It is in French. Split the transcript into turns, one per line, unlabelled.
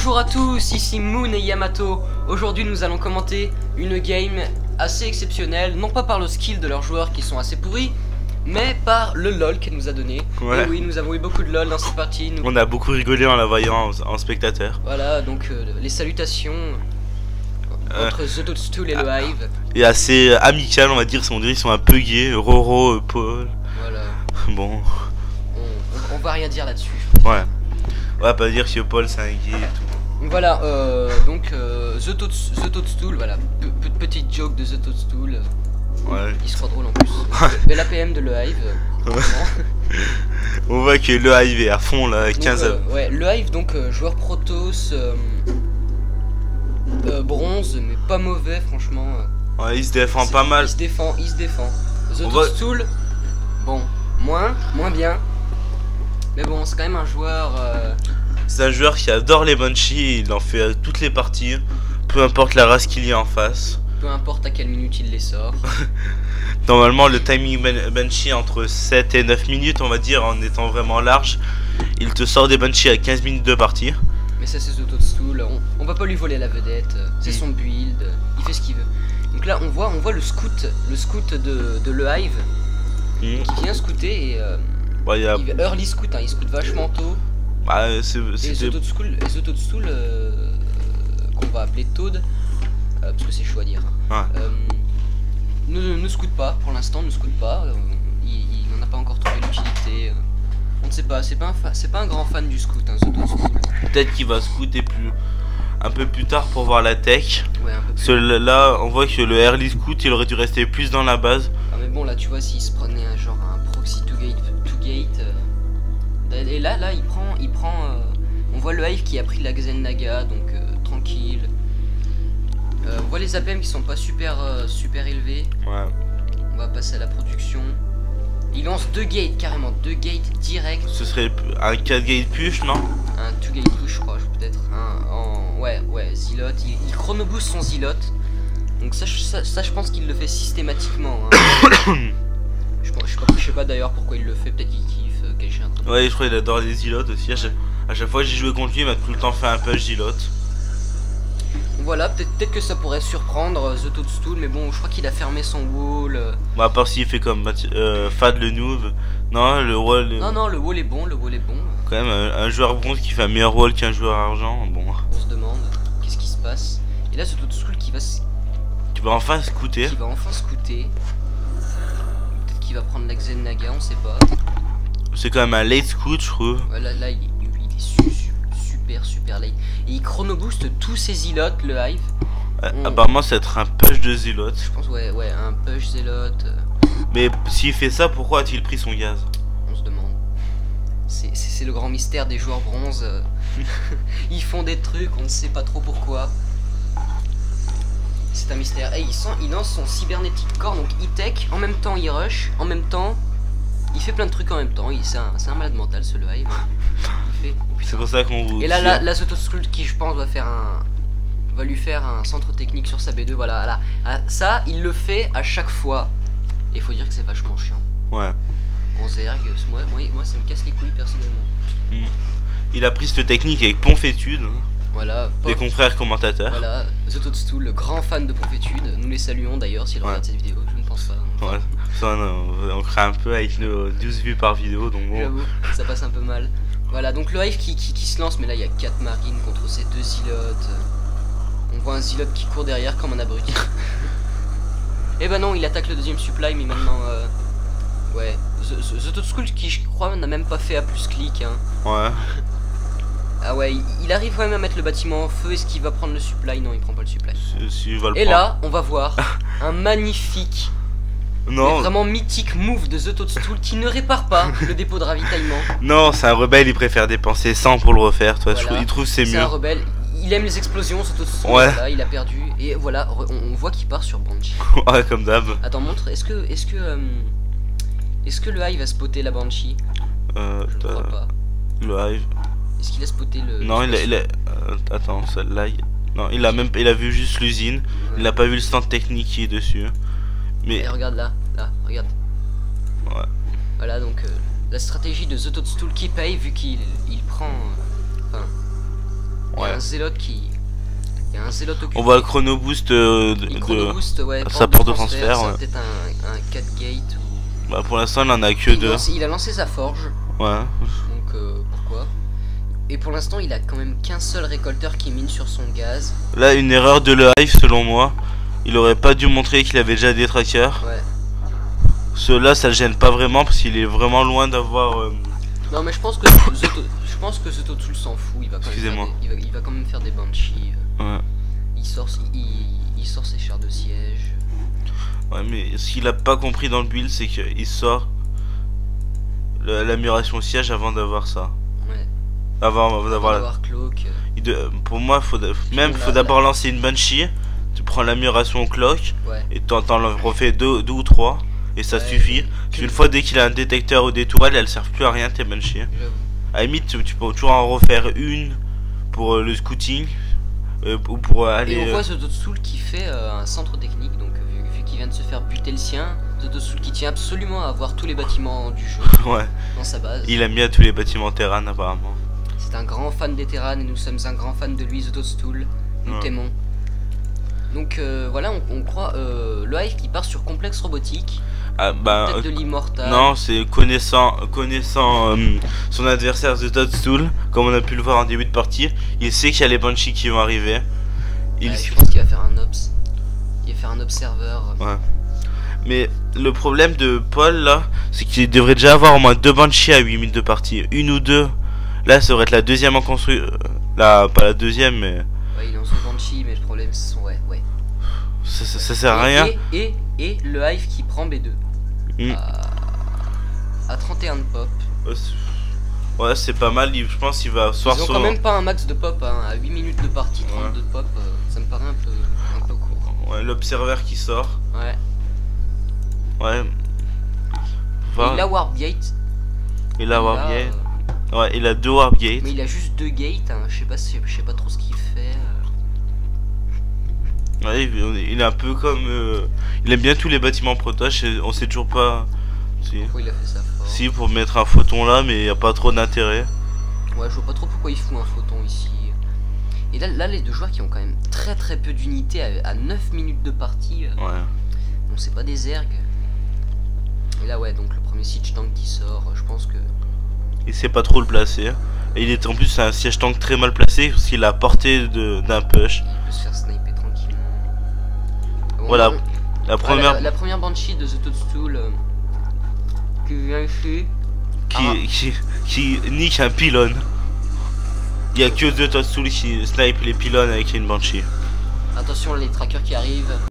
Bonjour à tous, ici Moon et Yamato. Aujourd'hui nous allons commenter une game assez exceptionnelle, non pas par le skill de leurs joueurs qui sont assez pourris, mais par le LOL qu'elle nous a donné.
Ouais.
Et oui, nous avons eu beaucoup de LOL dans cette partie.
On a beaucoup rigolé en la voyant en spectateur.
Voilà, donc les salutations entre The Toadstool et le Hive.
Et assez amical, on va dire, ils sont un peu gays, Roro, Paul.
Voilà,
Bon,
on va rien dire là-dessus.
ouais. On va pas dire que Paul c'est un gay et tout.
Voilà, donc The Toadstool, voilà, petite joke de The Toadstool.
Ouais.
Il sera drôle en plus. Mais l'APM de le Hive.
On voit que le Hive est à fond là, 15
donc, ouais, le Hive, donc joueur Protoss, bronze, mais pas mauvais franchement.
Ouais, il se défend pas mal.
Il se défend. The
On
Toadstool, bon, moins bien. Mais bon, c'est quand même un joueur.
C'est un joueur qui adore les Banshees, il en fait toutes les parties, peu importe la race qu'il y a en face.
Peu importe à quelle minute il les sort.
Normalement le timing Banshee entre 7 et 9 minutes on va dire, en étant vraiment large. Il te sort des Banshees à 15 minutes de partie.
Mais ça c'est The Toadstool, on va pas lui voler la vedette, c'est son build, il fait ce qu'il veut. Donc là on voit le scout de le Hive qui vient scouter et
Ouais,
il early scout, hein, il scout vachement tôt.
bah,
Et The Toadstool qu'on va appeler Toad, parce que c'est chaud à dire.
Ouais.
Ne scoute pas, pour l'instant ne scoute pas, il n'en a pas encore trouvé l'utilité. On ne sait pas, c'est pas un grand fan du scout, hein, The Toadstool.
Peut-être qu'il va scouter un peu plus tard pour voir la tech.
Ouais, un peu plus.
Là on voit que le early scout il aurait dû rester plus dans la base.
Ah mais bon là tu vois s'il se prenait un proxy to gate et là il prend on voit le Hive qui a pris la Xel'Naga donc tranquille. On voit les APM qui sont pas super élevés.
Ouais.
On va passer à la production. Il lance 2 gates carrément, 2 gates direct.
Ce serait un 4 gate push, non?
Un 2 gate push je crois peut-être. Ouais Zealot, il chronoboost son Zealot. Donc ça je pense qu'il le fait systématiquement. Hein. Je sais pas d'ailleurs pourquoi il le fait, peut-être qu'il kiffe, quel chien.
Ouais, je crois qu'il adore les Zealots aussi. À chaque fois que j'ai joué contre lui, il m'a tout le temps fait un push Zealot.
Voilà, peut-être que ça pourrait surprendre The Toadstool, mais bon, je crois qu'il a fermé son wall.
Bon, à part s'il fait comme Fad le noob. Non, le wall.
Non, le wall est bon,
Quand même, un joueur bronze qui fait un meilleur wall qu'un joueur argent. Bon.
On se demande, qu'est-ce qui se passe? Et là, The Toadstool qui va
enfin scouter.
Peut-être qu'il va prendre la Xel'Naga, on sait pas.
C'est quand même un late scout, je trouve.
Ouais, là il est super late. Et il chronoboost tous ses Zealots, le Hive.
Apparemment, ça va être un push de Zealot.
Je pense, ouais, un push Zealot.
Mais s'il fait ça, pourquoi a-t-il pris son gaz?
On se demande. C'est le grand mystère des joueurs bronze. Ils font des trucs, on ne sait pas trop pourquoi. C'est un mystère. Et il lance son cybernetic core, donc il tech, en même temps il rush, en même temps il fait plein de trucs en même temps. C'est un malade mental ce le Hive.
C'est pour ça qu'on vous.
Et là The Toadstool qui je pense va lui faire un centre technique sur sa B2. Voilà, là. Ça il le fait à chaque fois. Et il faut dire que c'est vachement chiant.
Ouais.
En Zerg, moi ça me casse les couilles personnellement.
Il a pris cette technique avec Ponfétude.
Voilà,
des confrères commentateurs.
Voilà, The Toadstool, le grand fan de Ponfétude. Nous les saluons d'ailleurs s'ils regardent cette vidéo, je ne pense pas.
Ouais, ça on craint un peu avec nos 12 vues par vidéo, donc bon.
J'avoue, ça passe un peu mal. Voilà, donc le Hive qui se lance, mais là il y a 4 marines contre ces 2 Zealots. On voit un Zealot qui court derrière comme un abruti. Et bah non, il attaque le deuxième supply, mais maintenant... ouais, The Toadstool qui je crois n'a même pas fait A plus clic. Hein.
Ouais.
Ah ouais, il arrive quand même à mettre le bâtiment en feu. Est-ce qu'il va prendre le supply? Non, il prend pas le supply. Et là, on va voir un magnifique, vraiment mythique move de The Toadstool qui ne répare pas le dépôt de ravitaillement.
Non, c'est un rebelle, il préfère dépenser 100 pour le refaire. Toi, voilà. Il trouve c'est mieux.
C'est un rebelle, il aime les explosions, The Toadstool.
Ouais.
Voilà, il a perdu. Et voilà, on voit qu'il part sur Banshee.
Ouais, comme d'hab.
Attends, montre, est-ce que le Hive va spotter la Banshee? Je ne crois pas.
Le Hive.
Est-ce qu'il a spoté le...
Non, attends, celle-là... Non, il a vu juste l'usine. Ouais. Il n'a pas vu le stand technique qui est dessus. Mais...
Et regarde là, regarde.
Ouais.
Voilà, donc la stratégie de The Toadstool qui paye vu qu'il prend... Enfin...
Ouais.
un zélote qui... Il y a un zélote occupé.
On voit le chrono boost
Chrono boost, ouais,
sa porte de transfert.
C'est
Ouais.
peut-être un 4 gate ou...
Bah pour l'instant il en a que 2.
Il a lancé sa forge,
Ouais.
donc pourquoi? Et pour l'instant il a quand même qu'un seul récolteur qui mine sur son gaz.
Là une erreur de le Hive selon moi. Il aurait pas dû montrer qu'il avait déjà des trackers.
Ouais.
Ceux-là ça le gêne pas vraiment parce qu'il est vraiment loin d'avoir...
Non mais je pense que Zototsul s'en fout, il va quand même
Excusez-moi.
il va quand même faire des banshees.
Ouais.
Il sort ses chars de siège.
Ouais mais ce qu'il a pas compris dans le build c'est qu'il sort l'amélioration siège avant d'avoir ça.
Ouais.
Avant d'avoir
Cloak.
Pour moi faut d'abord lancer une Banshee. Tu prends l'amélioration clock.
Ouais.
Et t'en refais deux ou trois. Et ça
Ouais,
suffit. Parce qu'une fois dès qu'il a un détecteur ou des tourelles, elles servent plus à rien tes Banshee.
J'avoue.
À la limite tu peux toujours en refaire une pour le scouting. Ou pour aller.
Et on voit Zototsul qui fait un centre technique, donc vu qu'il vient de se faire buter le sien, Zototsul qui tient absolument à avoir tous les bâtiments du jeu
Ouais.
dans sa base.
Il aime bien tous les bâtiments Terran apparemment.
C'est un grand fan des Terran et nous sommes un grand fan de lui, Zototsul. Nous
Ouais.
t'aimons. Donc voilà, on croit le Hive qui part sur complexe robotique.
Ah bah
Peut-être de l'immortal.
non, c'est connaissant son adversaire The Toadstool, comme on a pu le voir en début de partie, il sait qu'il y a les Banshees qui vont arriver.
Ouais, je pense qu'il va faire un ops. Il va faire un observeur.
Ouais. Mais le problème de Paul là, c'est qu'il devrait déjà avoir au moins 2 Banshees à 8 minutes de partie. Une ou deux. Là, ça devrait être la deuxième en construit. Là, pas la deuxième, mais.
Ouais, il lance le Banshee, mais le problème c'est son. Ouais.
Ça sert à rien.
Et le Hive qui prend B2. À 31 de pop.
Ouais, c'est pas mal. Je pense qu'il va soir
Ils ont
sur.
quand même pas un max de pop, hein. À 8 minutes de partie, 32 de pop, ça me paraît un peu court.
Ouais, l'observeur qui sort.
Ouais.
Ouais.
Et il a Warp Gate.
Il a Warp Gate. Ouais, il a 2 Warp Gates.
Mais il a juste 2 gates, hein. Je sais pas trop ce qu'il fait.
Ouais, il est un peu comme. Il aime bien tous les bâtiments protoches. On sait toujours pas. Si.
Pourquoi il a fait ça fort.
Si, pour mettre un photon là, mais il n'y a pas trop d'intérêt.
Ouais, je vois pas trop pourquoi il fout un photon ici. Et là les deux joueurs qui ont quand même très peu d'unités à 9 minutes de partie.
Ouais.
Bon, c'est pas des ergs. Et là, ouais, donc le premier siege tank qui sort, je pense que.
Il sait pas trop le placer. Et il est en plus un siège tank très mal placé parce qu'il a à portée d'un push.
Il peut se faire sniper tranquillement. Bon,
Voilà. La première.
La première Banshee de The Toadstool qui vient ici.
Qui nique un pylône. Il y a que The Toadstool qui snipe les pylônes avec une Banshee.
Attention, les trackers qui arrivent.